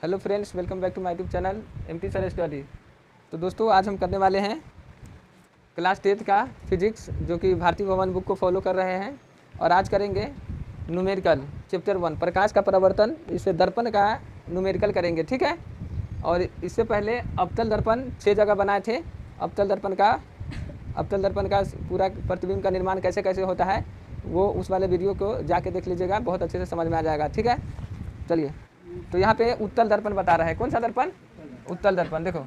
Hello friends, welcome back to my YouTube channel MT sir study. तो दोस्तों, आज हम करने वाले हैं क्लास 10th का फिजिक्स, जो कि भारतीय भवन बुक को फॉलो कर रहे हैं। और आज करेंगे न्यूमेरिकल चैप्टर 1 प्रकाश का परावर्तन। इससे दर्पण का न्यूमेरिकल करेंगे, ठीक है। और इससे पहले अवतल दर्पण 6 जगह बनाए थे। अवतल दर्पण का पूरा प्रतिबिंब का निर्माण कैसे कैसे होता है, वो उस वाले वीडियो को जाके देख लीजिएगा, बहुत अच्छे से समझ में आ जाएगा, ठीक है। चलिए, तो यहाँ पे उत्तल दर्पण बता रहा है। कौन सा दर्पण? उत्तल दर्पण। देखो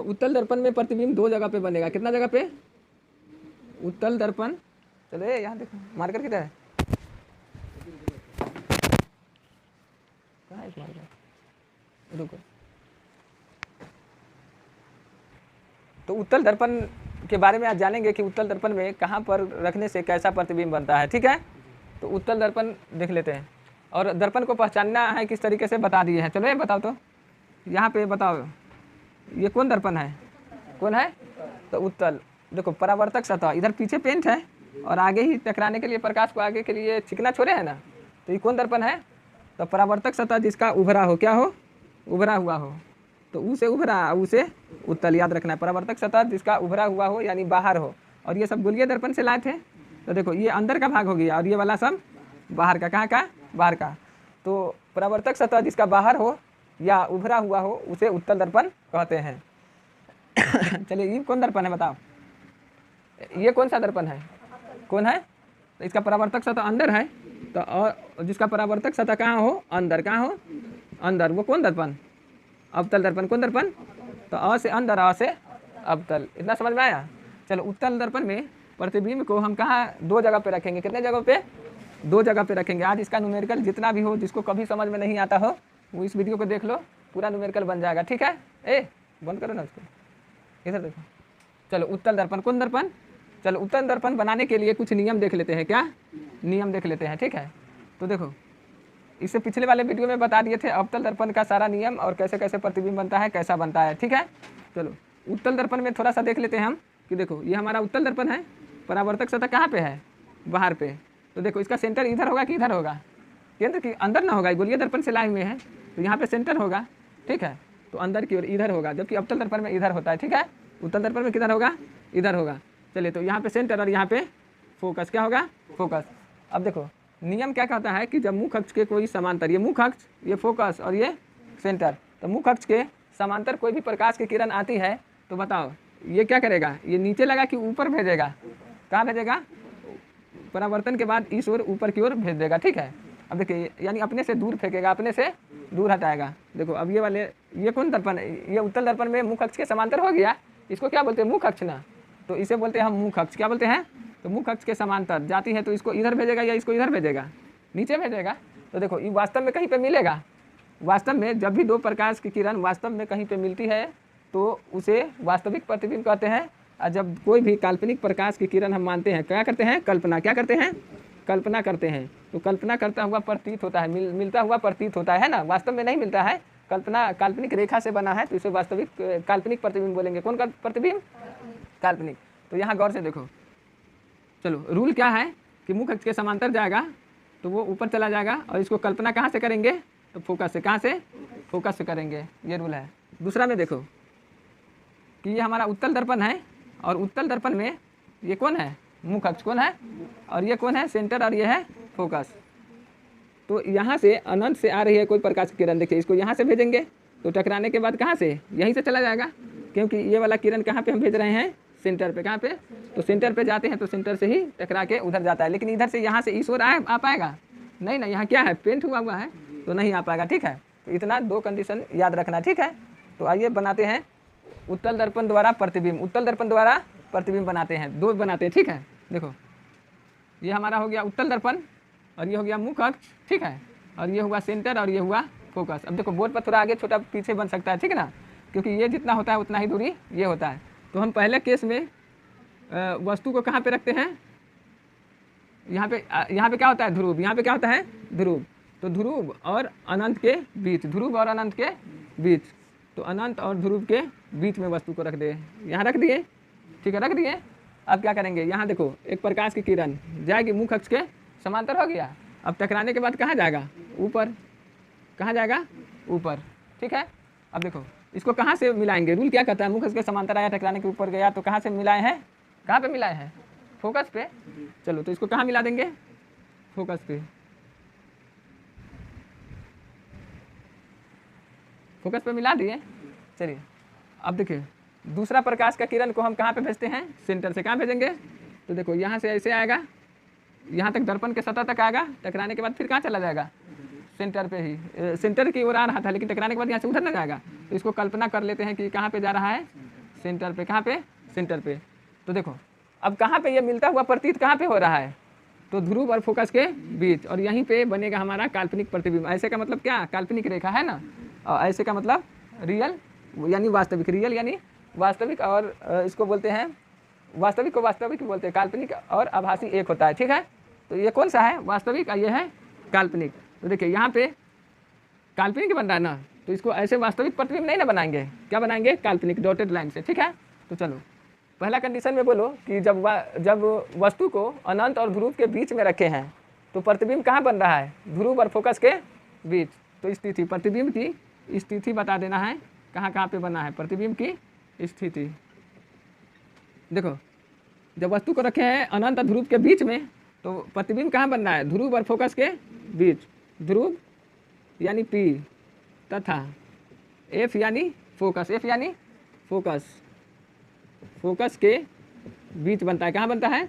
उत्तल दर्पण में प्रतिबिंब 2 जगह पे बनेगा। कितना जगह पे? उत्तल दर्पण। चलो यहाँ देखो, मार्कर किधर है? कहाँ है मार्कर? रुको। तो उत्तल दर्पण के बारे में आज जानेंगे कि उत्तल दर्पण में कहाँ पर रखने से कैसा प्रतिबिंब बनता है, ठीक है। तो उत्तल दर्पण देख लेते हैं। और दर्पण को पहचानना है किस तरीके से बता दिए हैं। चलो ये बताओ, तो यहाँ पे बताओ, ये कौन दर्पण है? कौन है? तो उत्तल। देखो, परावर्तक सतह इधर पीछे पेंट है और आगे ही टकराने के लिए, प्रकाश को आगे के लिए चिकना छोड़े है ना। तो ये कौन दर्पण है? तो परावर्तक सतह जिसका उभरा हो, क्या हो? उभरा हुआ हो। तो ऊ से उभरा, ऊ से उत्तल, याद रखना है। परावर्तक सतह जिसका उभरा हुआ हो, यानी बाहर हो। और ये सब गोलीय दर्पण से लाए थे। तो देखो, ये अंदर का भाग हो गया और ये वाला सब बाहर का। कहाँ का? बाहर का। तो परावर्तक सतह जिसका बाहर हो या उभरा हुआ हो, उसे उत्तल दर्पण कहते हैं। चलिए, ये कौन दर्पण है बताओ? ये कौन सा दर्पण है? कौन है? तो इसका परावर्तक सतह अंदर है। तो और जिसका परावर्तक सतह कहाँ हो? अंदर। कहाँ हो? अंदर। वो कौन दर्पण? अवतल दर्पण। कौन दर्पण? तो अ से अंदर, अ से अवतल। इतना समझ में आया? चलो, उत्तल दर्पण में प्रतिबिंब को हम कहाँ 2 जगह पे रखेंगे। कितने जगह पे? 2 जगह पे रखेंगे। आज इसका न्यूमेरिकल जितना भी हो, जिसको कभी समझ में नहीं आता हो, वो इस वीडियो को देख लो, पूरा न्यूमेरिकल बन जाएगा, ठीक है। बंद करो ना उसको, इधर देखो। चलो, उत्तल दर्पण। कौन दर्पण? चलो, उत्तल दर्पण बनाने के लिए कुछ नियम देख लेते हैं। क्या नियम देख लेते हैं, ठीक है। तो देखो, इससे पिछले वाले वीडियो में बता दिए थे अवतल दर्पण का सारा नियम और कैसे कैसे प्रतिबिंब बनता है, कैसा बनता है, ठीक है। चलो, उत्तल दर्पण में थोड़ा सा देख लेते हैं हम कि देखो, ये हमारा उत्तल दर्पण है। परावर्तक सतह कहाँ पे है? बाहर पे। तो देखो, इसका सेंटर इधर होगा कि इधर होगा? केंद्र की अंदर ना होगा, गोलीय दर्पण से लाए हुए हैं, तो यहाँ पे सेंटर होगा, ठीक है। तो अंदर की ओर इधर होगा, जबकि अवतल दर्पण में इधर होता है, ठीक है। उत्तल दर्पण में किधर होगा? इधर होगा। चलिए, तो यहाँ पे सेंटर और यहाँ पे फोकस। क्या होगा? फोकस। अब देखो, नियम क्या कहता है कि जब मुख्य अक्ष के कोई समांतर, ये मुख्य अक्ष, ये फोकस और ये सेंटर, तो मुख्य अक्ष के समांतर कोई भी प्रकाश की किरण आती है, तो बताओ ये क्या करेगा? ये नीचे लगा कि ऊपर भेजेगा? कहाँ भेजेगा? परावर्तन के बाद इस ओर ऊपर की ओर भेज देगा, ठीक है। अब देखिए, यानी अपने से दूर फेंकेगा, अपने से दूर हटाएगा। देखो, अब ये वाले, ये कौन दर्पण है? ये उत्तल दर्पण में मुख्य अक्ष के समांतर हो गया। इसको क्या बोलते हैं? मुख्य अक्ष ना। तो इसे बोलते हैं हम मुख्य अक्ष। क्या बोलते हैं? तो मुख्य अक्ष के समांतर जाती है, तो इसको इधर भेजेगा या इसको इधर भेजेगा? नीचे भेजेगा। तो देखो, ये वास्तव में कहीं पे मिलेगा। वास्तव में जब भी 2 प्रकाश की किरण वास्तव में कहीं पे मिलती है, तो उसे वास्तविक प्रतिबिंब कहते हैं। और जब कोई भी काल्पनिक प्रकाश की किरण हम मानते हैं, क्या करते हैं? कल्पना। क्या करते हैं? कल्पना करते हैं। तो कल्पना करता हुआ प्रतीत होता है, मिलता हुआ प्रतीत होता है ना। वास्तव में नहीं मिलता है, कल्पना काल्पनिक रेखा से बना है, तो इसे वास्तविक काल्पनिक प्रतिबिंब बोलेंगे। कौन का प्रतिबिंब? काल्पनिक। तो यहाँ गौर से देखो। चलो, रूल क्या है कि मुख्य अक्ष के समांतर जाएगा तो वो ऊपर चला जाएगा, और इसको कल्पना कहाँ से करेंगे? तो फोकस से। कहाँ से? फोकस से करेंगे, ये रूल है। दूसरा में देखो कि ये हमारा उत्तल दर्पण है, और उत्तल दर्पण में ये कौन है? मुख्य अक्ष। कौन है? और ये कौन है? सेंटर। और ये है फोकस। तो यहाँ से अनंत से आ रही है कोई प्रकाश की किरण, देखिए, इसको यहाँ से भेजेंगे तो टकराने के बाद कहाँ से? यहीं से चला जाएगा, क्योंकि ये वाला किरण कहाँ पे हम भेज रहे हैं? सेंटर पे। कहाँ पे? तो सेंटर पे जाते हैं, तो सेंटर से ही टकरा के उधर जाता है। लेकिन इधर से यहाँ से इस ओर आ पाएगा? नहीं ना, यहाँ क्या है? पेंट हुआ हुआ है, तो नहीं आ पाएगा, ठीक है। तो इतना 2 कंडीशन याद रखना, ठीक है। तो आइए बनाते हैं उत्तल दर्पण द्वारा प्रतिबिंब। उत्तल दर्पण द्वारा प्रतिबिंब बनाते हैं, 2 बनाते हैं, ठीक है। देखो, ये हमारा हो गया उत्तल दर्पण, और ये हो गया मुख्य अक्ष, ठीक है। और ये हुआ सेंटर, और ये हुआ फोकस। अब देखो, बोर्ड पर थोड़ा आगे छोटा पीछे बन सकता है, ठीक है ना, क्योंकि ये जितना होता है उतना ही दूरी ये होता है। तो हम पहले केस में वस्तु को कहाँ पे रखते हैं? यहाँ पे क्या होता है? ध्रुव। यहाँ पे क्या होता है? ध्रुव। तो ध्रुव और अनंत के बीच, ध्रुव और अनंत के बीच, तो अनंत और ध्रुव के बीच में वस्तु को रख दे। यहाँ रख दिए, ठीक है, रख दिए। अब क्या करेंगे? यहाँ देखो, एक प्रकाश की किरण जाएगी, मुख्य अक्ष के समांतर हो गया। अब टकराने के बाद कहाँ जाएगा? ऊपर। कहाँ जाएगा, ऊपर। ठीक है, अब देखो इसको कहाँ से मिलाएंगे, रूल क्या कहता है, मुख के समांतर आया, टकराने के ऊपर गया, तो कहाँ से मिलाए हैं, कहाँ पे मिलाए हैं, फोकस पे। चलो तो इसको कहाँ मिला देंगे, फोकस पे। फोकस पे मिला दिए। चलिए अब देखिए दूसरा प्रकाश का किरण को हम कहाँ पे भेजते हैं, सेंटर से। कहाँ भेजेंगे, तो देखो यहाँ से ऐसे आएगा, यहाँ तक दर्पण के सतह तक आएगा, टकराने के बाद फिर कहाँ चला जाएगा, सेंटर पे ही, सेंटर की ओर आ रहा था लेकिन टकराने के बाद यहाँ से उधर न जाएगा। तो इसको कल्पना कर लेते हैं कि कहाँ पे जा रहा है, सेंटर पे। कहाँ पे, सेंटर पे। तो देखो अब कहाँ पे ये मिलता हुआ प्रतीत कहाँ पे हो रहा है, तो ध्रुव और फोकस के बीच, और यहीं पे बनेगा हमारा काल्पनिक प्रतिबिंब। ऐसे का मतलब क्या, काल्पनिक रेखा है ना, और ऐसे का मतलब रियल यानी वास्तविक, रियल यानी वास्तविक, और इसको बोलते हैं वास्तविक को वास्तविक बोलते हैं, काल्पनिक और आभासी एक होता है। ठीक है, तो ये कौन सा है, वास्तविक, और ये है काल्पनिक। तो देखिए यहाँ पे काल्पनिक बन रहा है ना, तो इसको ऐसे वास्तविक प्रतिबिंब नहीं ना बनाएंगे, क्या बनाएंगे, काल्पनिक, डॉटेड लाइन से। ठीक है, तो चलो पहला कंडीशन में बोलो कि जब वस्तु को अनंत और ध्रुव के बीच में रखे हैं तो प्रतिबिंब कहाँ बन रहा है, ध्रुव और फोकस के बीच। तो स्थिति, प्रतिबिंब की स्थिति बता देना है, कहाँ कहाँ पे बना है प्रतिबिंब की स्थिति। देखो जब वस्तु को रखे हैं अनंत और ध्रुव के बीच में तो प्रतिबिंब कहाँ बन रहा है, ध्रुव और फोकस के बीच। ध्रुव यानी P तथा F यानी फोकस, F यानी फोकस, फोकस के बीच बनता है। कहाँ बनता है,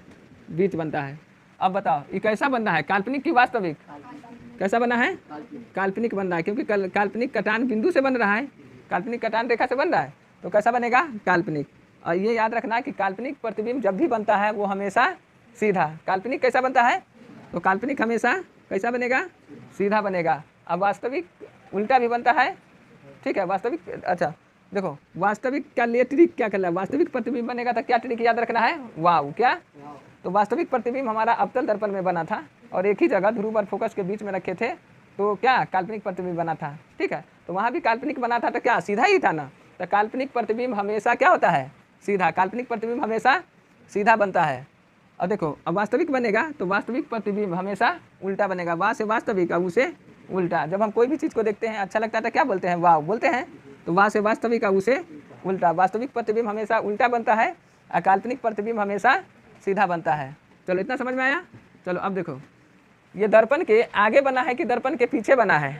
बीच बनता है। अब बताओ ये कैसा बनना है, काल्पनिक की वास्तविक, कैसा बना है, काल्पनिक बन रहा है, क्योंकि काल्पनिक कटान बिंदु से बन रहा है, काल्पनिक कटान रेखा से बन रहा है, तो कैसा बनेगा, काल्पनिक। और ये याद रखना है कि काल्पनिक प्रतिबिंब जब भी बनता है वो हमेशा सीधा, काल्पनिक कैसा बनता है, तो काल्पनिक हमेशा कैसा बनेगा, सीधा बनेगा। अब वास्तविक उल्टा भी बनता है। ठीक है, वास्तविक, अच्छा देखो वास्तविक का लिए ट्रिक क्या करना है, वास्तविक प्रतिबिंब बनेगा तो क्या ट्रिक याद रखना है, वाव, क्या, तो वास्तविक प्रतिबिंब हमारा अवतल दर्पण में बना था और एक ही जगह ध्रुव और फोकस के बीच में रखे थे, तो क्या काल्पनिक प्रतिबिंब बना था। ठीक है, तो वहाँ भी काल्पनिक बना था तो क्या सीधा ही था ना, तो काल्पनिक प्रतिबिंब हमेशा क्या होता है, सीधा, काल्पनिक प्रतिबिंब हमेशा सीधा बनता है। और देखो अब वास्तविक बनेगा तो वास्तविक प्रतिबिंब हमेशा उल्टा बनेगा, वाह से वास्तविक, अब उसे उल्टा। जब हम कोई भी चीज़ को देखते हैं अच्छा लगता है तो क्या बोलते हैं, वाह बोलते हैं, तो वाह से वास्तविक, अब उसे उल्टा। वास्तविक प्रतिबिंब हमेशा उल्टा बनता है और काल्पनिक प्रतिबिंब हमेशा सीधा बनता है। चलो इतना समझ में आया। चलो अब देखो ये दर्पण के आगे बना है कि दर्पण के पीछे बना है,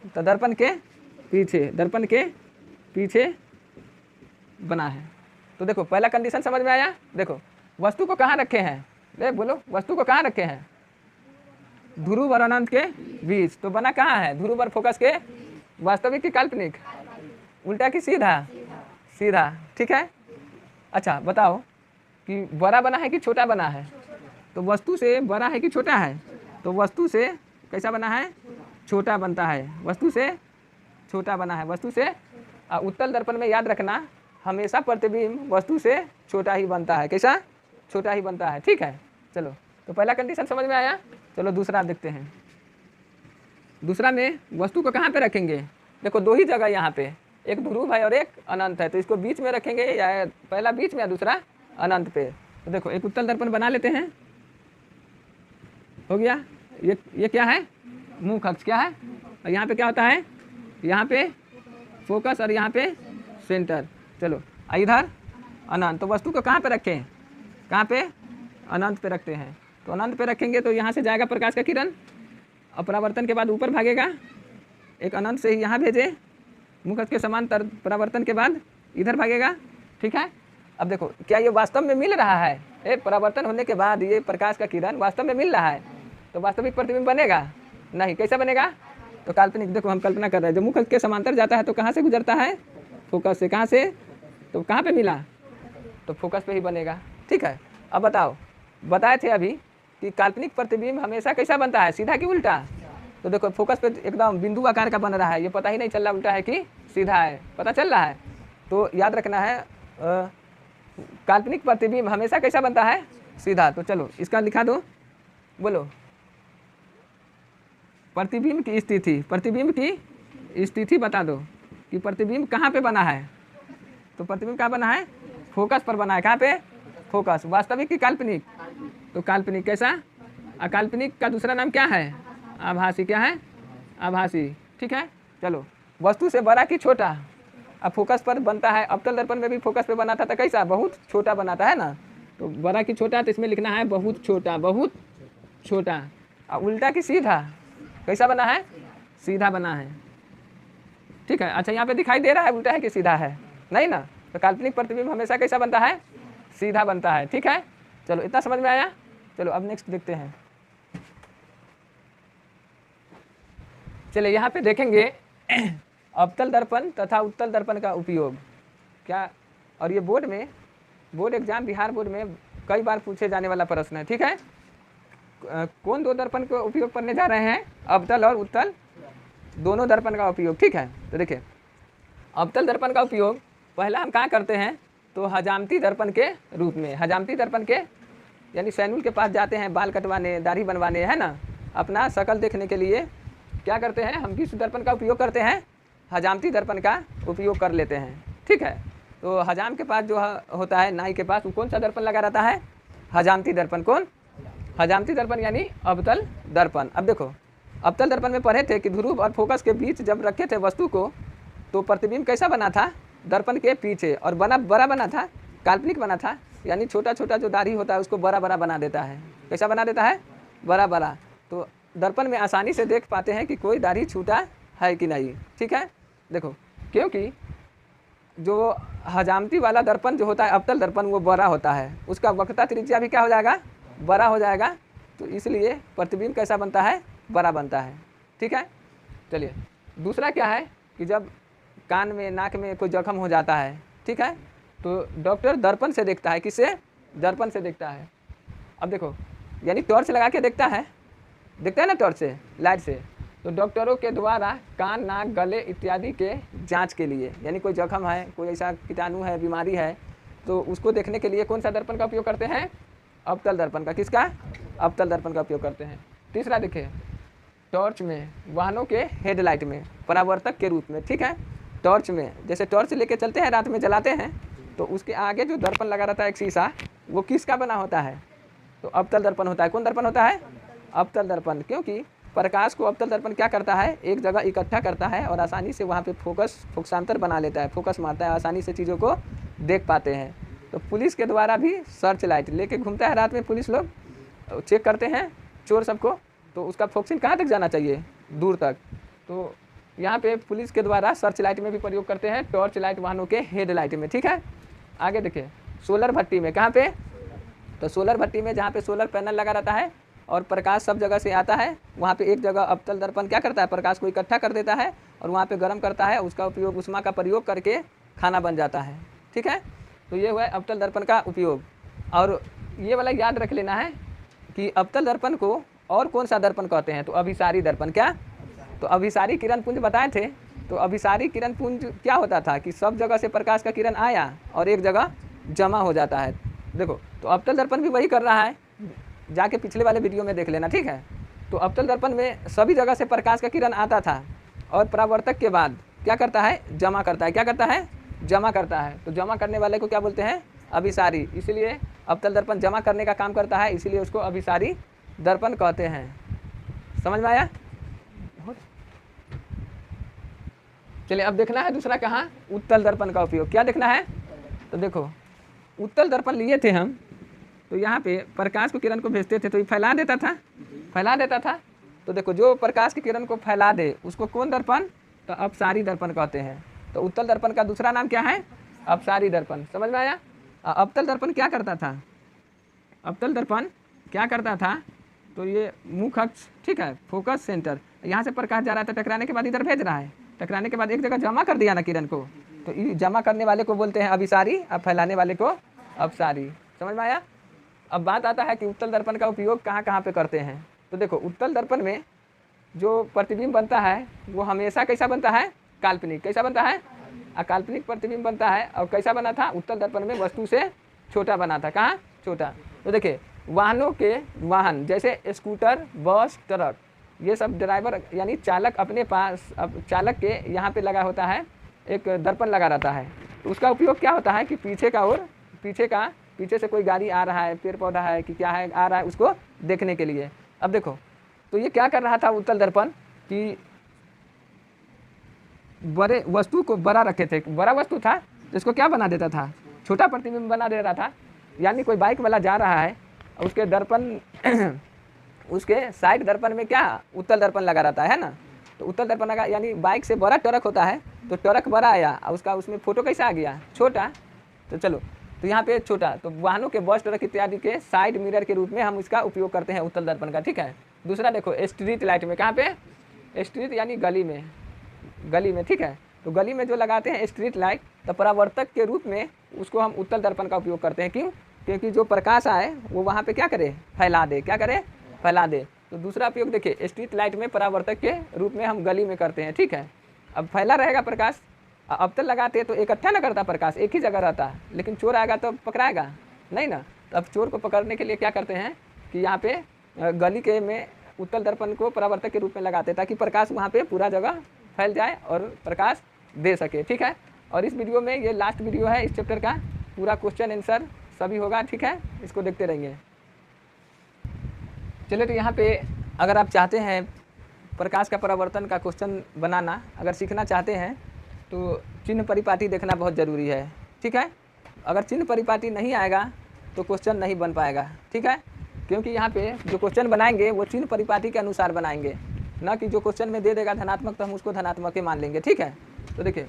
तो दर्पण के पीछे, दर्पण के पीछे बना है। तो देखो पहला कंडीशन समझ में आया। देखो वस्तु को कहाँ रखे हैं, देख बोलो वस्तु को कहाँ रखे हैं, ध्रुव और अनंत के बीच, तो बना कहाँ है, ध्रुव और फोकस के, वास्तविक की काल्पनिक, उल्टा की सीधा, सीधा। ठीक है, अच्छा बताओ कि बड़ा बना है कि छोटा बना है, तो वस्तु से बड़ा है कि छोटा है, तो वस्तु से कैसा बना है, छोटा बनता है, वस्तु से छोटा बना है, वस्तु से। उत्तल दर्पण में याद रखना हमेशा प्रतिबिंब वस्तु से छोटा ही बनता है, कैसा, छोटा ही बनता है। ठीक है, चलो तो पहला कंडीशन समझ में आया। चलो दूसरा देखते हैं। दूसरा में वस्तु को कहाँ पे रखेंगे, देखो दो ही जगह यहाँ पे, एक ध्रुव है और एक अनंत है, तो इसको बीच में रखेंगे, या पहला बीच में या दूसरा अनंत पे। तो देखो एक उत्तल दर्पण बना लेते हैं, हो गया। ये क्या है, मुख अक्ष, क्या है, और यहाँ पे क्या होता है, यहाँ पे फोकस और यहाँ पे सेंटर। चलो इधर अनंत, तो वस्तु को कहाँ पे रखें, कहाँ पे, अनंत पे रखते हैं। तो अनंत पे रखेंगे तो यहाँ से जाएगा प्रकाश का किरण और परावर्तन के बाद ऊपर भागेगा, एक अनंत से ही यहाँ भेजे, मुख अक्ष के समांतर, परावर्तन के बाद इधर भागेगा। ठीक है, अब देखो क्या ये वास्तव में मिल रहा है, परावर्तन होने के बाद ये प्रकाश का किरण वास्तव में मिल रहा है, तो वास्तविक प्रतिबिंब बनेगा नहीं, कैसा बनेगा, तो काल्पनिक। देखो हम कल्पना कर रहे हैं, जब मुख अक्ष के समांतर जाता है तो कहाँ से गुजरता है, फोकस से, कहाँ से, तो कहाँ पे मिला, तो फोकस पे ही बनेगा। ठीक है, अब बताओ, बताए थे अभी कि काल्पनिक प्रतिबिंब हमेशा कैसा बनता है, सीधा कि उल्टा, तो देखो फोकस पे एकदम बिंदु आकार का बन रहा है, ये पता ही नहीं चल रहा उल्टा है कि सीधा है, पता चल रहा है। तो याद रखना है काल्पनिक प्रतिबिंब हमेशा कैसा बनता है, सीधा। तो चलो इसका लिखा दो, बोलो प्रतिबिंब की स्थिति, प्रतिबिंब की स्थिति बता दो कि प्रतिबिंब कहाँ पे बना है, तो प्रतिबिंब कहाँ बना है, फोकस पर बना है, कहाँ पे, फोकस। वास्तविक की काल्पनिक, तो काल्पनिक कैसा, अकाल्पनिक का दूसरा नाम क्या है, आभासी, क्या है, आभासी। ठीक है। चलो, वस्तु से बड़ा कि छोटा, अब फोकस पर बनता है। अवतल दर्पण में भी फोकस पे बनाता था, कैसा, बहुत छोटा बनाता है ना। तो बड़ा कि छोटा, तो इसमें लिखना है बहुत छोटा, बहुत छोटा। और उल्टा कि सीधा, कैसा बना है, सीधा बना है, ठीक है। अच्छा, यहाँ पे दिखाई दे रहा है उल्टा है कि सीधा है, नहीं ना। तो काल्पनिक प्रतिबिंब हमेशा कैसा बनता है, सीधा बनता है, ठीक है। चलो, इतना समझ में आया। चलो अब नेक्स्ट देखते हैं। चलिए यहाँ पे देखेंगे अवतल दर्पण तथा उत्तल दर्पण का उपयोग क्या। और ये बोर्ड एग्जाम, बिहार बोर्ड में कई बार पूछे जाने वाला प्रश्न है, ठीक है। कौन दो दर्पण का उपयोग करने जा रहे हैं, अवतल और उत्तल दोनों दर्पण का उपयोग, ठीक है। तो देखिए, अवतल दर्पण का उपयोग पहला हम कहाँ करते हैं, तो हजामती दर्पण के रूप में। हजामती दर्पण के यानी सैनुल के पास जाते हैं बाल कटवाने, दाढ़ी बनवाने, है ना, अपना शक्ल देखने के लिए क्या करते हैं, हम किस दर्पण का उपयोग करते हैं, हजामती दर्पण का उपयोग कर लेते हैं, ठीक है। तो हजाम के पास जो होता है, नाई के पास, वो कौन सा दर्पण लगा रहता है, हजामती दर्पण। कौन, हजामती दर्पण यानी अवतल दर्पण। अब देखो, अवतल दर्पण में पढ़े थे कि ध्रुव और फोकस के बीच जब रखे थे वस्तु को, तो प्रतिबिंब कैसा बना था, दर्पण के पीछे, और बड़ा बना था, काल्पनिक बना था, यानी छोटा छोटा जो दाढ़ी होता है उसको बड़ा बड़ा बना देता है। कैसा बना देता है, बड़ा बड़ा। तो दर्पण में आसानी से देख पाते हैं कि कोई दाढ़ी छूटा है कि नहीं, ठीक है। देखो, क्योंकि जो हजामती वाला दर्पण जो होता है, अवतल दर्पण, वो बड़ा होता है, उसका वक्रता त्रिज्या भी क्या हो जाएगा, बड़ा हो जाएगा। तो इसलिए प्रतिबिंब कैसा बनता है, बड़ा बनता है, ठीक है। चलिए, दूसरा क्या है कि जब कान में, नाक में कोई जख्म हो जाता है, ठीक है, तो डॉक्टर दर्पण से देखता है। किससे, दर्पण से देखता है। अब देखो, यानी टॉर्च लगा के देखता है ना, टॉर्च से, लाइट से। तो डॉक्टरों के द्वारा कान, नाक, गले इत्यादि के जांच के लिए, यानी कोई जख्म है, कोई ऐसा कीटाणु है, बीमारी है, तो उसको देखने के लिए कौन सा दर्पण का उपयोग करते हैं, अवतल दर्पण का। किसका, अवतल दर्पण का उपयोग करते हैं। तीसरा देखिए, टॉर्च में, वाहनों के हेडलाइट में परावर्तक के रूप में, ठीक है। टॉर्च में, जैसे टॉर्च लेके चलते हैं, रात में जलाते हैं, तो उसके आगे जो दर्पण लगा रहता है एक शीशा, वो किसका बना होता है, तो अवतल दर्पण होता है। कौन दर्पण होता है, अवतल दर्पण। क्योंकि प्रकाश को अवतल दर्पण क्या करता है, एक जगह इकट्ठा करता है और आसानी से वहाँ पे फोकसांतर बना लेता है, फोकस मारता है, आसानी से चीज़ों को देख पाते हैं। तो पुलिस के द्वारा भी सर्च लाइट लेके घूमता है रात में, पुलिस लोग चेक करते हैं चोर सबको, तो उसका फोकसिंग कहाँ तक जाना चाहिए, दूर तक। तो यहाँ पे पुलिस के द्वारा सर्च लाइट में भी प्रयोग करते हैं, टॉर्च लाइट वाहनों के हेड लाइट में, ठीक है। आगे देखिए, सोलर भट्टी में, कहाँ पे, तो सोलर भट्टी में जहाँ पे सोलर पैनल लगा रहता है और प्रकाश सब जगह से आता है, वहाँ पे एक जगह अवतल दर्पण क्या करता है, प्रकाश को इकट्ठा कर देता है और वहाँ पे गर्म करता है, उसका उपयोग, उष्मा का प्रयोग करके खाना बन जाता है, ठीक है। तो ये हुआ अवतल दर्पण का उपयोग। और ये वाला याद रख लेना है कि अवतल दर्पण को और कौन सा दर्पण कहते हैं, तो अभिसारी दर्पण। क्या, तो अभिसारी किरण पुंज बताए थे। तो अभिसारी किरण पुंज क्या होता था कि सब जगह से प्रकाश का किरण आया और एक जगह जमा हो जाता है। देखो, तो अवतल दर्पण भी वही कर रहा है, जाके पिछले वाले वीडियो में देख लेना, ठीक है। तो अवतल दर्पण में सभी जगह से प्रकाश का किरण आता था और परावर्तक के बाद क्या करता है, जमा करता है। क्या करता है, जमा करता है। तो जमा करने वाले को क्या बोलते हैं, अभिसारी। इसलिए अवतल दर्पण जमा करने का काम करता है, इसीलिए उसको अभिसारी दर्पण कहते हैं। समझ में आया। चलिए, अब देखना है दूसरा कहाँ, उत्तल दर्पण का उपयोग। क्या देखना है, तो देखो, उत्तल दर्पण लिए थे हम, तो यहाँ पे प्रकाश को किरण को भेजते थे, तो ये फैला देता था। तो देखो, जो प्रकाश की किरण को फैला दे उसको कौन दर्पण, तो अपसारी दर्पण कहते हैं। तो उत्तल दर्पण का दूसरा नाम क्या है, अपसारी दर्पण। समझ में आया। अवतल दर्पण क्या करता था, अवतल दर्पण क्या करता था, तो ये मुख अक्ष, ठीक है, फोकस सेंटर, यहाँ से प्रकाश जा रहा था, टकराने के बाद इधर भेज रहा है, टकराने के बाद एक जगह जमा कर दिया ना किरण को, तो ये जमा करने वाले को बोलते हैं अभिसारी, अब फैलाने वाले को अपसारी। समझ में आया। अब बात आता है कि उत्तल दर्पण का उपयोग कहाँ कहाँ पे करते हैं। तो देखो, उत्तल दर्पण में जो प्रतिबिंब बनता है वो हमेशा कैसा बनता है, काल्पनिक। कैसा बनता है, अकाल्पनिक प्रतिबिंब बनता है। और कैसा बना था, उत्तल दर्पण में वस्तु से छोटा बना था। कहाँ, छोटा। तो देखिए, वाहनों के, वाहन जैसे स्कूटर, बस, ट्रक, ये सब ड्राइवर यानी चालक अपने पास, अब चालक के यहाँ पे लगा होता है, एक दर्पण लगा रहता है। तो उसका उपयोग क्या होता है कि पीछे का और पीछे से कोई गाड़ी आ रहा है, पेड़ पौधा है कि क्या है, आ रहा है, उसको देखने के लिए। अब देखो, तो ये क्या कर रहा था उत्तल दर्पण कि बड़े वस्तु को बड़ा रखे थे, बड़ा वस्तु था जिसको क्या बना देता था, छोटा प्रतिबिंब बना दे रहा था। यानी कोई बाइक वाला जा रहा है, उसके दर्पण उसके साइड दर्पण में क्या उत्तल दर्पण लगा रहता है ना, तो उत्तल दर्पण लगा, यानी बाइक से बड़ा टरक होता है तो टरक बड़ा आया और उसका उसमें फोटो कैसा आ गया, छोटा। तो चलो, तो यहाँ पे छोटा, तो वाहनों के बस ट्रक इत्यादि के साइड मिरर के रूप में हम इसका उपयोग करते हैं उत्तल दर्पण का, ठीक है। दूसरा देखो स्ट्रीट लाइट में, कहाँ पे स्ट्रीट यानी गली में, गली में, ठीक है। तो गली में जो लगाते हैं स्ट्रीट लाइट, तो परावर्तक के रूप में उसको हम उत्तल दर्पण का उपयोग करते हैं। क्यों? क्योंकि जो प्रकाश आए वो वहाँ पे क्या करे, फैला दे, क्या करे, फैला दे। तो दूसरा उपयोग देखिए, स्ट्रीट लाइट में परावर्तक के रूप में हम गली में करते हैं, ठीक है। अब फैला रहेगा प्रकाश, अबतल लगाते हैं तो इकट्ठा ना करता प्रकाश, एक ही जगह रहता, लेकिन चोर आएगा तो पकड़ाएगा नहीं ना। तो अब चोर को पकड़ने के लिए क्या करते हैं कि यहाँ पे गली के में उत्तल दर्पण को परावर्तक के रूप में लगाते हैं, ताकि प्रकाश वहाँ पे पूरा जगह फैल जाए और प्रकाश दे सके, ठीक है। और इस वीडियो में, ये लास्ट वीडियो है इस चैप्टर का, पूरा क्वेश्चन आंसर सभी होगा, ठीक है। इसको देखते रहिए। चलिए, तो यहाँ पे अगर आप चाहते हैं प्रकाश का परावर्तन का क्वेश्चन बनाना, अगर सीखना चाहते हैं तो चिन्ह परिपाटी देखना बहुत ज़रूरी है, ठीक है। अगर चिन्ह परिपाटी नहीं आएगा तो क्वेश्चन नहीं बन पाएगा, ठीक है। क्योंकि यहाँ पे जो क्वेश्चन बनाएंगे वो चिन्ह परिपाटी के अनुसार बनाएंगे, ना कि जो क्वेश्चन में दे देगा धनात्मक तो हम उसको धनात्मक ही मान लेंगे, ठीक है। तो देखिए,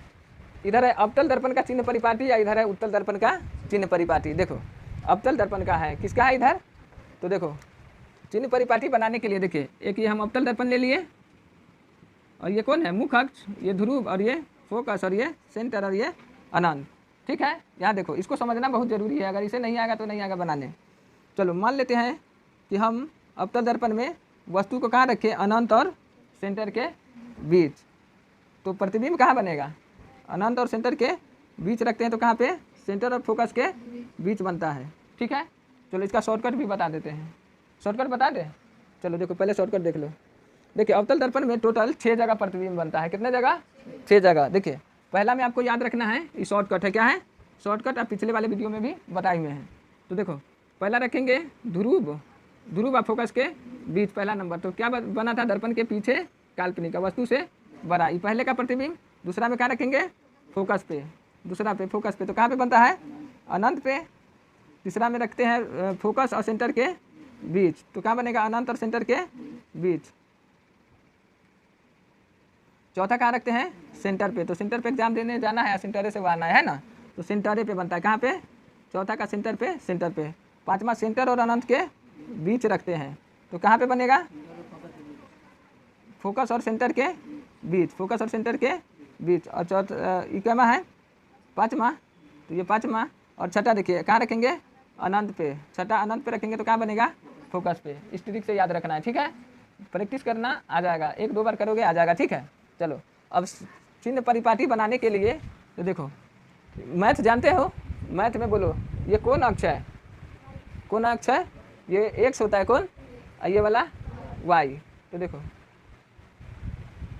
इधर है अवतल दर्पण का चिन्ह परिपाटी या इधर है उत्तल दर्पण का चिन्ह परिपाटी। देखो, अवतल दर्पण का है, किसका है इधर, तो देखो चिन्ह परिपाटी बनाने के लिए देखिए, एक ये हम अवतल दर्पण ले लिए, और ये कौन है, मुख्य अक्ष, ये ध्रुव, और ये फोकस, और ये सेंटर, और ये अनंत, ठीक है। यहाँ देखो, इसको समझना बहुत ज़रूरी है, अगर इसे नहीं आएगा तो नहीं आएगा बनाने। चलो, मान लेते हैं कि हम अवतल दर्पण में वस्तु को कहाँ रखें, अनंत और सेंटर के बीच। तो प्रतिबिंब कहाँ बनेगा, अनंत और सेंटर के बीच रखते हैं, तो कहाँ पे, सेंटर और फोकस के बीच बनता है, ठीक है। चलो, इसका शॉर्टकट भी बता देते हैं, शॉर्टकट बता दें। चलो देखो, पहले शॉर्टकट देख लो। देखिए, अवतल दर्पण में टोटल 6 जगह प्रतिबिंब बनता है, कितने जगह, 6 जगह। देखिए, पहला में आपको याद रखना है, ये शॉर्टकट है, क्या है, शॉर्टकट आप पिछले वाले वीडियो में भी बताए हुए हैं। तो देखो, पहला रखेंगे ध्रुव, ध्रुव और फोकस के बीच पहला नंबर। तो क्या बना था, दर्पण के पीछे काल्पनिक वस्तु से बड़ा, ये पहले का प्रतिबिंब। दूसरा में क्या रखेंगे, फोकस पे, दूसरा पे फोकस पे, तो कहाँ पे बनता है, अनंत पे। तीसरा में रखते हैं फोकस और सेंटर के बीच, तो क्या बनेगा, अनंत और सेंटर के बीच। चौथा कहाँ रखते हैं, सेंटर पे, तो सेंटर पे एग्जाम देने जाना है, सेंटर से आना है ना, तो सेंटर पे बनता है, कहाँ पे, चौथा का सेंटर पे, सेंटर पे। पांचवा सेंटर और अनंत के बीच रखते हैं, तो कहाँ पे बनेगा, फोकस और सेंटर के बीच, फोकस और सेंटर के बीच। और चौथा ये क्या है, पाँचवा, तो ये पाँचवा। और छठा देखिए कहाँ रखेंगे, अनंत पे, छठा अनंत पे रखेंगे, तो कहाँ बनेगा, फोकस पे। इस ट्रिक से याद रखना है, ठीक है, प्रैक्टिस करना, आ जाएगा, 1-2 बार करोगे आ जाएगा, ठीक है। चलो, अब चिन्ह परिपाटी बनाने के लिए, तो देखो, मैथ जानते हो, मैथ में बोलो, ये कौन अक्ष है, कौन अक्ष है, ये एक्स होता है कौन, ये वाला वाई। तो देखो,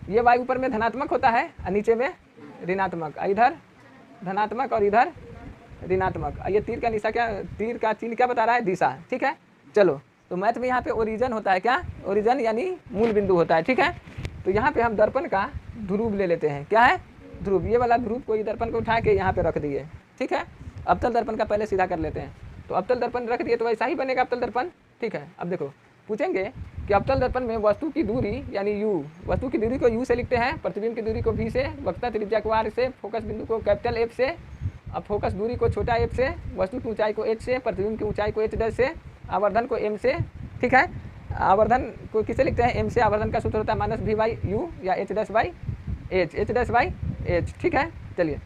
ये वाई ऊपर में धनात्मक होता है और नीचे में ऋणात्मक, इधर धनात्मक और इधर ऋणात्मक। ये तीर का निशा क्या, तीर का चिन्ह क्या बता रहा है, दिशा, ठीक है। चलो, तो मैथ में यहाँ पे ओरिजन होता है, क्या, ओरिजन यानी मूल बिंदु होता है, ठीक है। तो यहाँ पे हम दर्पण का ध्रुव ले लेते हैं, क्या है, ध्रुव, ये वाला ध्रुव को, ये दर्पण को उठा के यहाँ पे रख दिए, ठीक है। अवतल दर्पण का पहले सीधा कर लेते हैं, तो अवतल दर्पण रख दिए तो वैसा ही बनेगा अवतल दर्पण, ठीक है। अब देखो, पूछेंगे कि अवतल दर्पण में वस्तु की दूरी यानी यू, वस्तु की दूरी को यू से लिखते हैं, प्रतिबिंब की दूरी को भी से, वक्रता त्रिज्या को आर से, फोकस बिंदु को कैपिटल एफ से, अब फोकस दूरी को छोटा एफ से, वस्तु की ऊंचाई को एच से, प्रतिबिंब की ऊंचाई को एच डैश से, आवर्धन को एम से, ठीक है। आवर्धन को किसे लिखते हैं, एम से। आवर्धन का सूत्र होता है -v/u या h'/h, ठीक है। चलिए,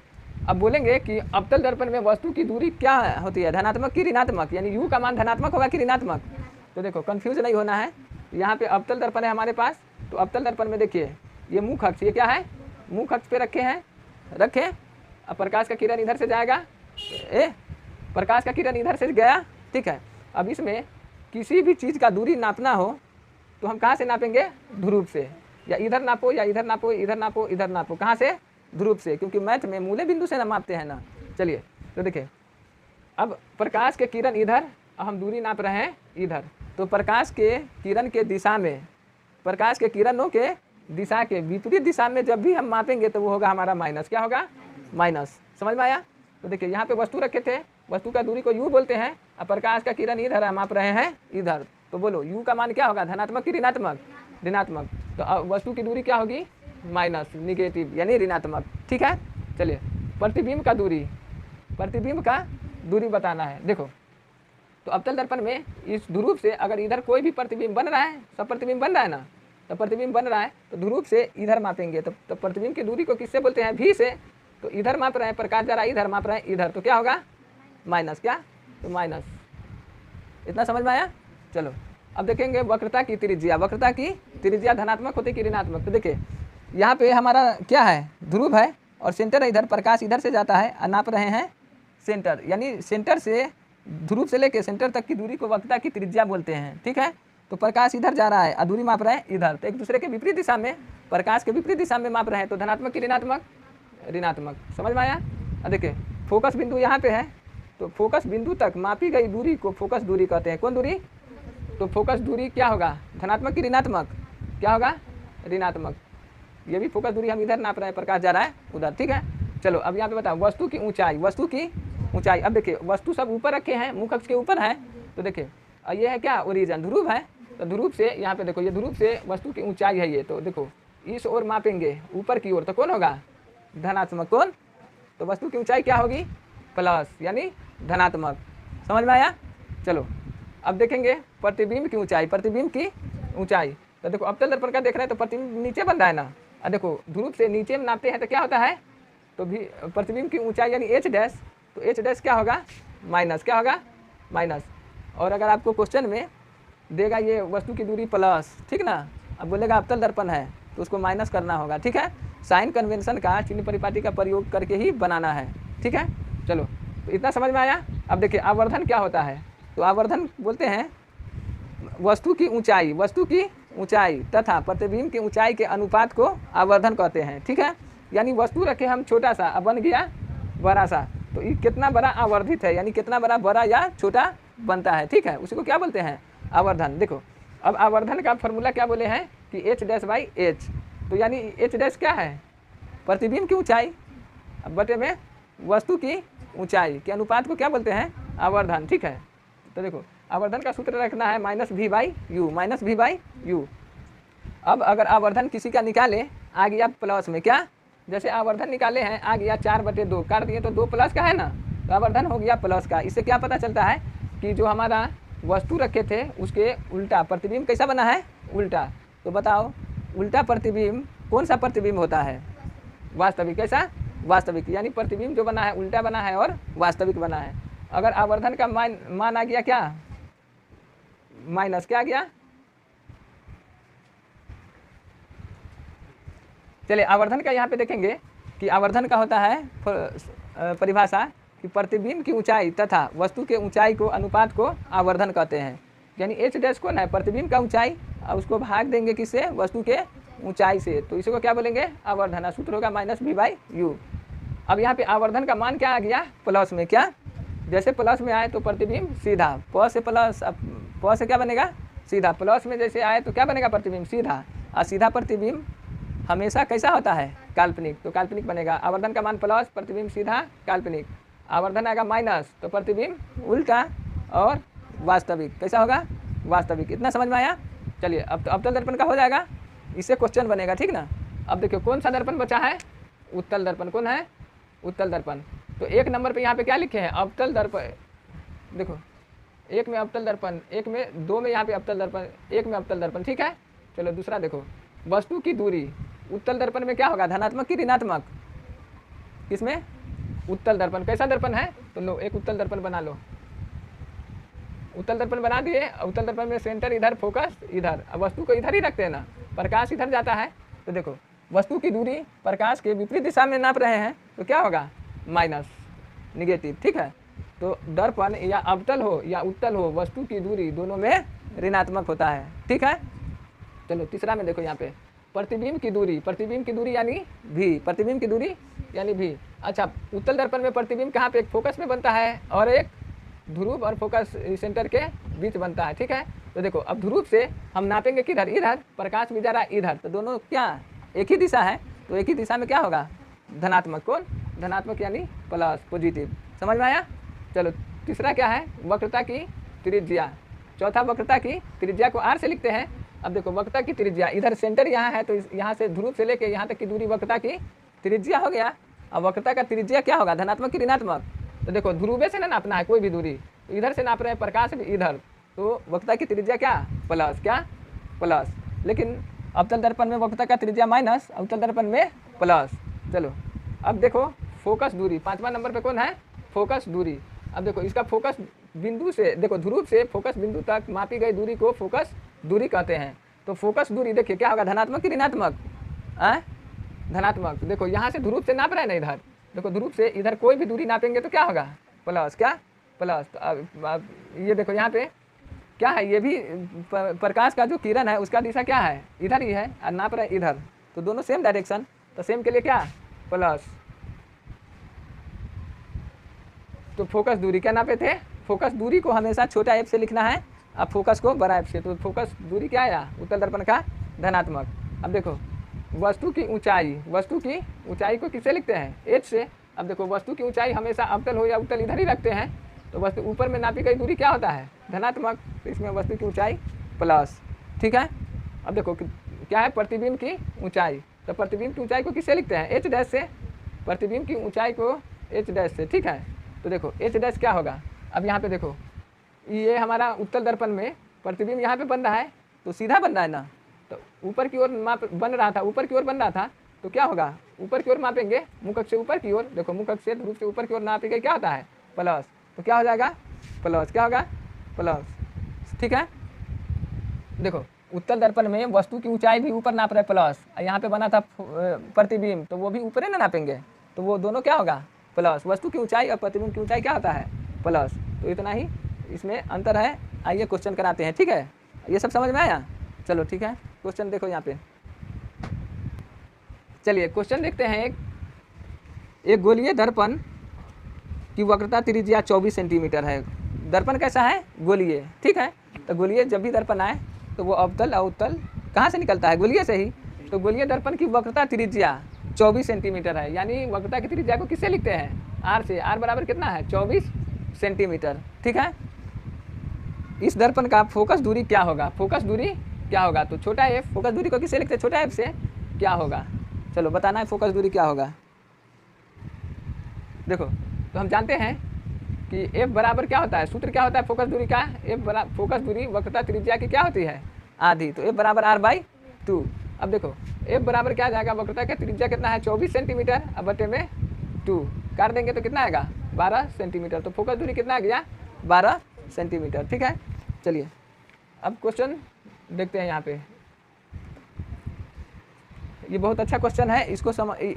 अब बोलेंगे कि अवतल दर्पण में वस्तु की दूरी क्या होती है, धनात्मक की ऋणात्मक, यानी u का मान धनात्मक होगा कि ऋणात्मक। तो देखो, कंफ्यूज नहीं होना है, यहाँ पे अवतल दर्पण है हमारे पास, तो अवतल दर्पण में देखिए, ये मुख्य अक्ष, ये क्या है, मुख्य अक्ष पे रखे हैं, रखें। अब प्रकाश का किरण इधर से जाएगा, प्रकाश का किरण इधर से गया, ठीक है। अब इसमें किसी भी चीज़ का दूरी नापना हो तो हम कहाँ से नापेंगे, ध्रुव से, या इधर नापो या इधर नापो, इधर नापो इधर नापो, कहाँ से, ध्रुव से, क्योंकि मैथ में मूले बिंदु से ना मापते हैं ना। चलिए, तो देखिए, अब प्रकाश के किरण इधर, हम दूरी नाप रहे हैं इधर, तो प्रकाश के किरण के दिशा में, प्रकाश के किरणों के दिशा के विपरीत दिशा में जब भी हम मापेंगे तो वो होगा हमारा माइनस। क्या होगा? माइनस। समझ में आया? तो देखिए यहाँ पे वस्तु रखे थे, वस्तु का दूरी को यू बोलते हैं और प्रकाश का किरण इधर है, माप रहे हैं इधर। तो बोलो यू का मान क्या होगा? धनात्मक कि ऋणात्मक? ऋणात्मक। तो अब वस्तु की दूरी क्या होगी? माइनस, निगेटिव यानी ऋणात्मक। ठीक है, चलिए प्रतिबिंब का दूरी, प्रतिबिंब का दूरी बताना है। देखो तो अवतल दर्पण में इस ध्रुव से अगर इधर कोई भी प्रतिबिंब बन रहा है, सब प्रतिबिंब बन रहा है ना, तो प्रतिबिंब बन रहा है तो ध्रुव से इधर मापेंगे तो प्रतिबिंब की दूरी को किससे बोलते हैं? भी से। तो इधर माप रहे हैं, प्रकाश जा रहा है इधर, माप रहे हैं इधर, तो क्या होगा? माइनस। क्या? तो माइनस। इतना समझ में आया? चलो अब देखेंगे वक्रता की त्रिज्या। वक्रता की त्रिज्या धनात्मक होती कि ऋणात्मक? तो देखिए यहाँ पे हमारा क्या है? ध्रुव है और सेंटर है इधर, प्रकाश इधर से जाता है और नाप रहे हैं सेंटर, यानी सेंटर से ध्रुव से लेके सेंटर तक की दूरी को वक्रता की त्रिज्या बोलते हैं। ठीक है, तो प्रकाश इधर जा रहा है और दूरी माप रहे हैं इधर, तो एक दूसरे के विपरीत दिशा में, प्रकाश के विपरीत दिशा में माप रहे हैं, तो धनात्मक कि ऋणात्मक? ऋणात्मक। समझ में आया? अब देखिए फोकस बिंदु यहाँ पे है, तो फोकस बिंदु तक मापी गई दूरी को फोकस दूरी कहते हैं। कौन दूरी? तो फोकस दूरी क्या होगा? धनात्मक कि ऋणात्मक? क्या होगा? ऋणात्मक। ये भी फोकस दूरी हम इधर नाप रहे हैं, प्रकाश जा रहा है उधर। ठीक है, चलो अब यहाँ पे बताओ वस्तु की ऊंचाई। वस्तु की ऊंचाई, अब देखिए वस्तु सब ऊपर रखे हैं, मुख अक्ष के ऊपर है, तो देखिए ये है क्या? ओरिजिन, ध्रुव है। तो ध्रुव से यहाँ पे देखो, ये ध्रुव से वस्तु की ऊंचाई है ये, तो देखो इस ओर मापेंगे ऊपर की ओर, तो कौन होगा? धनात्मक। कौन? तो वस्तु की ऊंचाई क्या होगी? प्लस, यानी धनात्मक। समझ में आया? चलो अब देखेंगे प्रतिबिंब की ऊंचाई। प्रतिबिंब की ऊंचाई, तो देखो अवतल दर्पण का देख रहे हैं तो प्रतिबिंब नीचे बन रहा है ना, और देखो ध्रुव से नीचे में नापते हैं तो क्या होता है? तो भी प्रतिबिंब की ऊंचाई यानी एच डैश, तो एच डैश क्या होगा? माइनस। क्या होगा? माइनस। और अगर आपको क्वेश्चन में देगा ये वस्तु की दूरी प्लस, ठीक ना, अब बोलेगा अवतल दर्पण है तो उसको माइनस करना होगा। ठीक है, साइन कन्वेंशन का, चिन्ह परिपाटी का प्रयोग करके ही बनाना है। ठीक है, चलो तो इतना समझ में आया? अब देखिए आवर्धन क्या होता है? तो आवर्धन बोलते हैं वस्तु की ऊंचाई, वस्तु की ऊंचाई तथा प्रतिबिंब की ऊंचाई के अनुपात को आवर्धन कहते हैं। ठीक है, यानी वस्तु रखे हम छोटा सा, अब बन गया बड़ा सा, तो ये कितना बड़ा आवर्धित है, यानी कितना बड़ा या छोटा बनता है। ठीक है, उसी को क्या बोलते हैं? आवर्धन। देखो अब आवर्धन का फॉर्मूला क्या बोले हैं कि एच डैश बाई एच, तो यानी एच डैश क्या है? प्रतिबिंब की ऊंचाई, अब बटे में वस्तु की ऊंचाई के अनुपात को क्या बोलते हैं? आवर्धन। ठीक है, तो देखो आवर्धन का सूत्र रखना है माइनस भी बाई यू, माइनस भी बाई यू। अब अगर आवर्धन किसी का निकाले आ गया प्लस में, क्या? जैसे आवर्धन निकाले हैं आ गया 4/2, काट दिए तो 2 प्लस का है ना, तो आवर्धन हो गया प्लस का। इससे क्या पता चलता है कि जो हमारा वस्तु रखे थे उसके उल्टा प्रतिबिंब कैसा बना है? उल्टा। तो बताओ उल्टा प्रतिबिंब कौन सा प्रतिबिंब होता है? वास्तविक। कैसा? वास्तविक, यानी प्रतिबिंब जो बना है उल्टा बना है और वास्तविक बना है। अगर आवर्धन का मान आ गया क्या? माइनस। क्या आ गया? चलिए आवर्धन का यहाँ पे देखेंगे कि आवर्धन का होता है परिभाषा कि प्रतिबिंब की ऊंचाई तथा वस्तु के ऊंचाई को अनुपात को आवर्धन कहते हैं। यानी एच डैश कौन है? प्रतिबिंब का ऊंचाई, और उसको भाग देंगे किससे? वस्तु के ऊंचाई से, तो इसी को क्या बोलेंगे? आवर्धन। सूत्र होगा माइनस भी बाई यू। अब यहाँ पे आवर्धन का मान क्या आ गया? प्लस में। क्या? जैसे प्लस में आए तो प्रतिबिंब सीधा, प से प्लस, अब प से क्या बनेगा? सीधा। प्लस में जैसे आए तो क्या बनेगा? प्रतिबिंब सीधा, और सीधा प्रतिबिंब हमेशा कैसा होता है? काल्पनिक, तो काल्पनिक बनेगा। आवर्धन का मान प्लस, प्रतिबिंब सीधा, काल्पनिक। आवर्धन आएगा माइनस तो प्रतिबिंब उल्टा और वास्तविक। कैसा होगा? वास्तविक। इतना समझ में आया? चलिए अब तो अवतल दर्पण का हो जाएगा, इससे क्वेश्चन बनेगा। ठीक ना, अब देखिए कौन सा दर्पण बचा है? उत्तल दर्पण। कौन है? उत्तल दर्पण। तो 1 नंबर पे यहाँ पे क्या लिखे हैं? अवतल दर्पण। देखो 1 में अवतल दर्पण, 1 में 2 में यहाँ पे अवतल दर्पण, 1 में अवतल दर्पण। ठीक है, चलो दूसरा देखो वस्तु की दूरी उत्तल दर्पण में क्या होगा? धनात्मक कि ऋणात्मक? किसमें? उत्तल दर्पण। कैसा दर्पण है? तो लो एक उत्तल दर्पण बना लो। उत्तल दर्पण बना दिए। उत्तल दर्पण में सेंटर इधर, फोकस इधर, वस्तु को इधर ही रखते हैं ना, प्रकाश इधर जाता है, तो देखो वस्तु की दूरी प्रकाश के विपरीत दिशा में नाप रहे हैं तो क्या होगा? Minus, negative. ठीक है, तो दर्पण या अवतल हो या उत्तल हो, वस्तु की दूरी दोनों में ऋणात्मक होता है। ठीक है, चलो तीसरा में देखो यहाँ पे प्रतिबिंब की दूरी। प्रतिबिंब की दूरी यानी भी, प्रतिबिंब की दूरी यानी भी। अच्छा, उत्तल दर्पण में प्रतिबिंब कहाँ पे? एक फोकस में बनता है और एक ध्रुव और फोकस सेंटर के बीच बनता है। ठीक है, तो देखो अब ध्रुव से हम नापेंगे किधर, इधर, प्रकाश भी जा रहा है इधर, तो दोनों क्या एक ही दिशा है, तो एक ही दिशा में क्या होगा, धनात्मक। कौन, धनात्मक यानी प्लस, पॉजिटिव। समझ में आया। चलो तीसरा क्या है, वक्रता की त्रिज्या। चौथा वक्रता की त्रिज्या को r से लिखते हैं। अब देखो वक्रता की त्रिज्या, इधर सेंटर यहाँ है, तो यहाँ से ध्रुव से लेके यहाँ तक की दूरी वक्रता की त्रिज्या हो गया। अब वक्रता का त्रिज्या क्या होगा, धनात्मक की ऋणात्मक। तो देखो ध्रुवे से ना नापना है कोई भी दूरी, तो इधर से नाप रहे हैं, प्रकाश भी इधर, तो वक्रता की त्रिज्या क्या, प्लस, क्या प्लस। लेकिन अवतल दर्पण में वक्रता का त्रिज्या माइनस, अवतल दर्पण में प्लस। चलो अब देखो फोकस दूरी, 5वां नंबर पे कौन है, फोकस दूरी। अब देखो इसका फोकस बिंदु से, देखो ध्रुव से फोकस बिंदु तक मापी गई दूरी को फोकस दूरी कहते हैं। तो फोकस दूरी देखिए क्या होगा, धनात्मक की ऋणात्मक, धनात्मक। देखो यहाँ से ध्रुव से नाप रहे हैं ना इधर, देखो ध्रुव से इधर कोई भी दूरी नापेंगे तो क्या होगा, प्लस, क्या प्लस। तो अब ये देखो यहाँ पे क्या है, ये भी प्रकाश का जो किरण है उसका दिशा क्या है, इधर ही है, और नाप रहे हैं इधर, तो दोनों सेम डायरेक्शन, तो सेम के लिए क्या, प्लस। तो फोकस दूरी क्या नापे थे, फोकस दूरी को हमेशा छोटा एफ से लिखना है, अब फोकस को बड़ा एफ से। तो फोकस दूरी क्या आया, उत्तल दर्पण का धनात्मक। अब देखो वस्तु की ऊंचाई, वस्तु की ऊंचाई को किससे लिखते हैं, एच से। अब देखो वस्तु की ऊंचाई हमेशा अवतल हो या उत्तल इधर ही रखते हैं, तो वस्तु ऊपर में नापी गई दूरी क्या होता है, धनात्मक, तो इसमें वस्तु की ऊंचाई प्लस। ठीक है। अब देखो क्या है, प्रतिबिंब की ऊंचाई, तो प्रतिबिंब की ऊंचाई को किससे लिखते हैं, एच डैश से, प्रतिबिंब की ऊंचाई को एच डैश से। ठीक है। तो देखो एच डैश क्या होगा, अब यहाँ पे देखो ये हमारा उत्तल दर्पण में प्रतिबिंब यहाँ पे बन रहा है, तो सीधा बन रहा है ना, तो ऊपर की ओर माप बन रहा था, ऊपर की ओर बन रहा था, तो क्या होगा, ऊपर की ओर मापेंगे, मुख अक्ष से ऊपर की ओर, देखो मुख अक्ष से ध्रुव से ऊपर की ओर नापेंगे, क्या होता है, प्लस, तो क्या हो जाएगा, प्लस, क्या होगा, प्लस। ठीक है। देखो उत्तल दर्पण में वस्तु की ऊंचाई भी ऊपर नाप रहे प्लस, यहाँ पे बना था प्रतिबिंब, तो वो भी ऊपर ही ना नापेंगे, तो वो दोनों क्या होगा, प्लस। वस्तु की ऊंचाई और प्रतिबिंब की ऊंचाई क्या होता है, प्लस। तो इतना ही इसमें अंतर है। आइए क्वेश्चन कराते हैं। ठीक है, ये सब समझ में आया। चलो ठीक है, क्वेश्चन देखो यहाँ पे। चलिए क्वेश्चन देखते हैं। एक गोलीय दर्पण की वक्रता त्रिज्या 24 सेंटीमीटर है। दर्पण कैसा है, गोलीय। ठीक है। तो गोलीय जब भी दर्पण आए तो वो अवतल अवतल कहाँ से निकलता है, गोलीय से ही। तो गोलीय दर्पण की वक्रता त्रिज्या 24 सेंटीमीटर है, यानी वक्रता की त्रिज्या को किससे लिखते हैं, आर से। आर बराबर कितना है, 24 सेंटीमीटर। ठीक है। इस दर्पण का फोकस दूरी क्या होगा, फोकस दूरी क्या होगा, तो छोटा एफ, फोकस दूरी को किससे लिखते हैं, छोटा एफ से। क्या होगा, चलो बताना है फोकस दूरी क्या होगा। देखो तो हम जानते हैं कि एफ बराबर क्या होता है, सूत्र क्या होता है फोकस दूरी का, एफ बराबर, फोकस दूरी वक्रता त्रिज्या की क्या होती है, आधी, तो एफ बराबर r/2। अब देखो एफ बराबर क्या आ जाएगा, वक्रता का त्रिज्या कितना है, 24 सेंटीमीटर, अब बटे में 2 कर देंगे तो कितना आएगा, 12 सेंटीमीटर। तो फोकस दूरी कितना आ गया, 12 सेंटीमीटर। ठीक है। चलिए अब क्वेश्चन देखते हैं यहाँ पे। ये बहुत अच्छा क्वेश्चन है,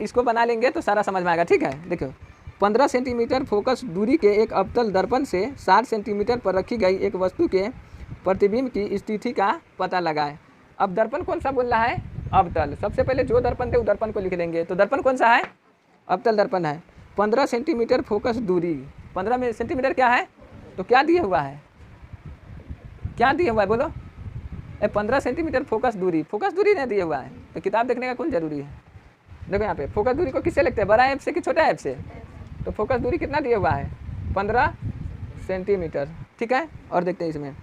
इसको बना लेंगे तो सारा समझ में आएगा। ठीक है। देखो 15 सेंटीमीटर फोकस दूरी के एक अवतल दर्पण से 60 सेंटीमीटर पर रखी गई एक वस्तु के प्रतिबिंब की स्थिति का पता लगाएं। अब दर्पण कौन सा बोल रहा है, अवतल। सबसे पहले जो दर्पण थे वो दर्पण को लिख देंगे। तो दर्पण कौन सा है, अवतल दर्पण है। 15 सेंटीमीटर फोकस दूरी, 15 सेंटीमीटर क्या है, तो क्या दिया हुआ है, क्या दिया हुआ है बोलो, 15 सेंटीमीटर फोकस दूरी, फोकस दूरी नहीं दिया हुआ है, तो किताब देखने का कौन जरूरी है। देखो यहाँ पे फोकस दूरी को किससे लिखते हैं, बड़ा एफ से कि छोटा एफ से। तो फोकस दूरी कितना दिया हुआ है, 15 सेंटीमीटर। ठीक है। और देखते हैं इसमें,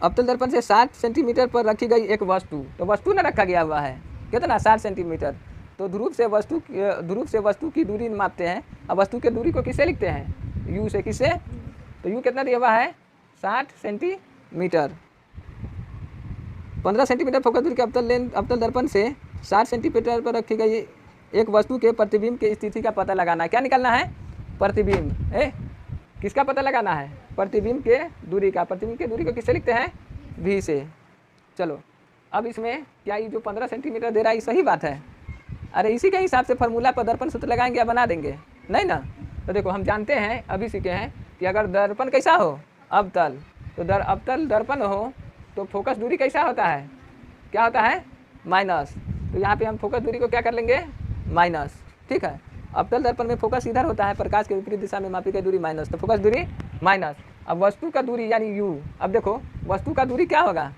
अवतल दर्पण से 60 सेंटीमीटर पर रखी गई एक वस्तु, तो वस्तु न रखा गया हुआ है, कितना 60 सेंटीमीटर। तो ध्रुव से वस्तु की दूरी मापते हैं। अब वस्तु की दूरी को किससे लिखते हैं, यू से। किससे, तो यू कितना दिया हुआ है, 60 सेंटीमीटर। 15 सेंटीमीटर फोकस दूरी के अवतल दर्पण से 60 सेंटीमीटर पर रखी गई एक वस्तु के प्रतिबिंब की स्थिति का पता लगाना है। क्या निकालना है, प्रतिबिंब, किसका पता लगाना है, प्रतिबिंब के दूरी का। प्रतिबिंब के दूरी को किससे लिखते हैं, भी से। चलो अब इसमें क्या ये जो 15 सेंटीमीटर दे रहा है ये सही बात है, अरे इसी के हिसाब से फार्मूला पर दर्पण सूत्र लगाएंगे या बना देंगे, नहीं ना। तो देखो हम जानते हैं, अभी सीखे हैं कि अगर दर्पण कैसा हो, अवतल, तो अवतल दर्पण हो तो फोकस दूरी कैसा होता है, क्या होता है, माइनस। तो यहाँ पे हम फोकस दूरी को क्या कर लेंगे, माइनस। ठीक है। अवतल दर्पण में फोकस इधर होता है, प्रकाश के विपरीत दिशा में मापी गई दूरी माइनस, तो फोकस दूरी माइनस। अब वस्तु का दूरी यानी u, अब देखो वस्तु का दूरी क्या होगा,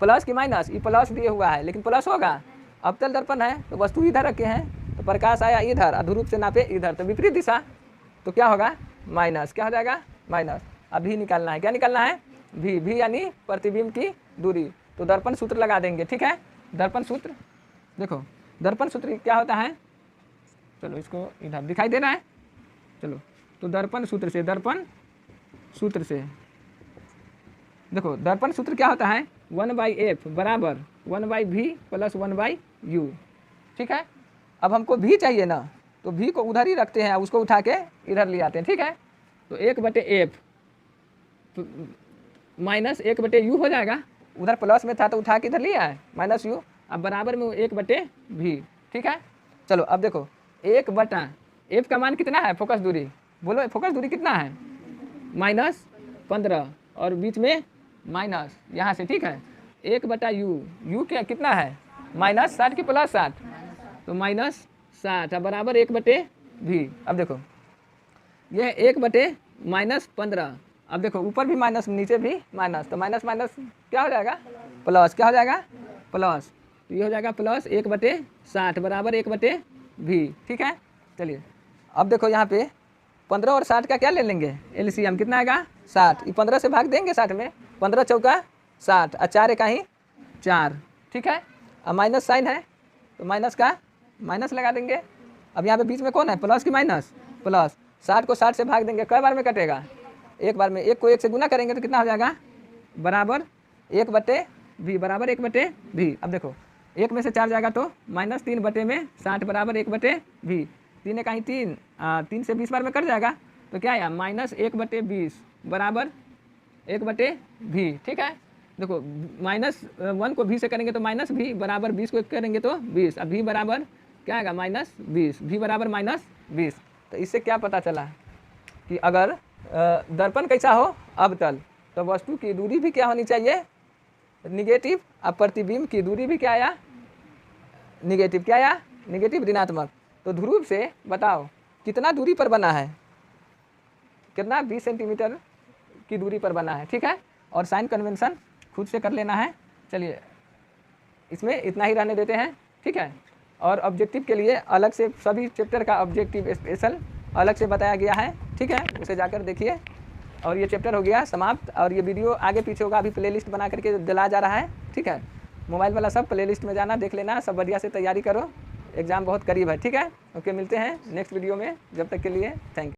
प्लस की माइनस, ये प्लस दिए हुआ है लेकिन प्लस होगा, अवतल दर्पण है तो वस्तु इधर रखे हैं तो प्रकाश आया इधर, ध्रुव से नापे इधर, तो विपरीत दिशा तो क्या होगा माइनस, क्या हो जाएगा माइनस। अब भी निकालना है, क्या निकालना है भी यानी प्रतिबिंब की दूरी, तो दर्पण सूत्र लगा देंगे। ठीक है, दर्पण सूत्र देखो, दर्पण सूत्र क्या होता है, चलो इसको इधर दिखाई दे रहा है, चलो तो दर्पण सूत्र से देखो दर्पण सूत्र क्या होता है 1/f बराबर 1/v प्लस 1/u। ठीक है, अब हमको v चाहिए ना, तो v को उधर ही रखते हैं, उसको उठा के इधर ले आते हैं। ठीक है, तो 1/f माइनस 1/u हो जाएगा, उधर प्लस में था तो उठा के इधर लिया है माइनस u, अब बराबर में 1/v। ठीक है, चलो अब देखो 1/f का मान कितना है, फोकस दूरी बोलो, फोकस दूरी कितना है -15 और बीच में माइनस यहाँ से। ठीक है, 1/u क्या कितना है -60 की +60, तो -60 बराबर 1/v। अब देखो यह 1/-15, अब देखो ऊपर भी माइनस नीचे भी माइनस, तो माइनस माइनस क्या हो जाएगा प्लस, क्या हो जाएगा प्लस, तो ये हो जाएगा प्लस 1/60 बराबर 1/v। ठीक है, चलिए अब देखो यहाँ पे 15 और 60 का क्या ले लेंगे एलसीएम, कितना आएगा 60, ये 15 से भाग देंगे 60 में, 15 चौका 60 और 4 का ही 4। ठीक है, अब माइनस साइन है तो माइनस का माइनस लगा देंगे। अब यहाँ पे बीच में कौन है प्लस की माइनस, प्लस 60 को 60 से भाग देंगे, कई बार में कटेगा एक बार में, एक को 1 से गुना करेंगे तो कितना हो जाएगा बराबर 1/v बराबर 1/v। अब देखो 1 में से 4 जाएगा तो -3 में 60 बराबर 1/v, 3 का ही 3, 3 से 20 बार में कट जाएगा तो क्या आया -1/20 बराबर 1/v। ठीक है, देखो -1 को v से करेंगे तो -v बराबर 20 को करेंगे तो 20, अब v बराबर क्या आएगा -20, v बराबर -20। तो इससे क्या पता चला कि अगर दर्पण कैसा हो अवतल, तो वस्तु की दूरी भी क्या होनी चाहिए निगेटिव, अब प्रतिबिंब की दूरी भी क्या आया निगेटिव, क्या आया निगेटिव ऋणात्मक। तो ध्रुव से बताओ कितना दूरी पर बना है, कितना 20 सेंटीमीटर की दूरी पर बना है। ठीक है, और साइन कन्वेंशन खुद से कर लेना है। चलिए इसमें इतना ही रहने देते हैं। ठीक है, और ऑब्जेक्टिव के लिए अलग से सभी चैप्टर का ऑब्जेक्टिव स्पेशल अलग से बताया गया है। ठीक है, उसे जाकर देखिए, और ये चैप्टर हो गया समाप्त, और ये वीडियो आगे पीछे होगा, अभी प्लेलिस्ट बना करके डला जा रहा है। ठीक है, मोबाइल वाला सब प्लेलिस्ट में जाना देख लेना, सब बढ़िया से तैयारी करो, एग्ज़ाम बहुत करीब है। ठीक है, ओके, मिलते हैं नेक्स्ट वीडियो में, जब तक के लिए थैंक यू।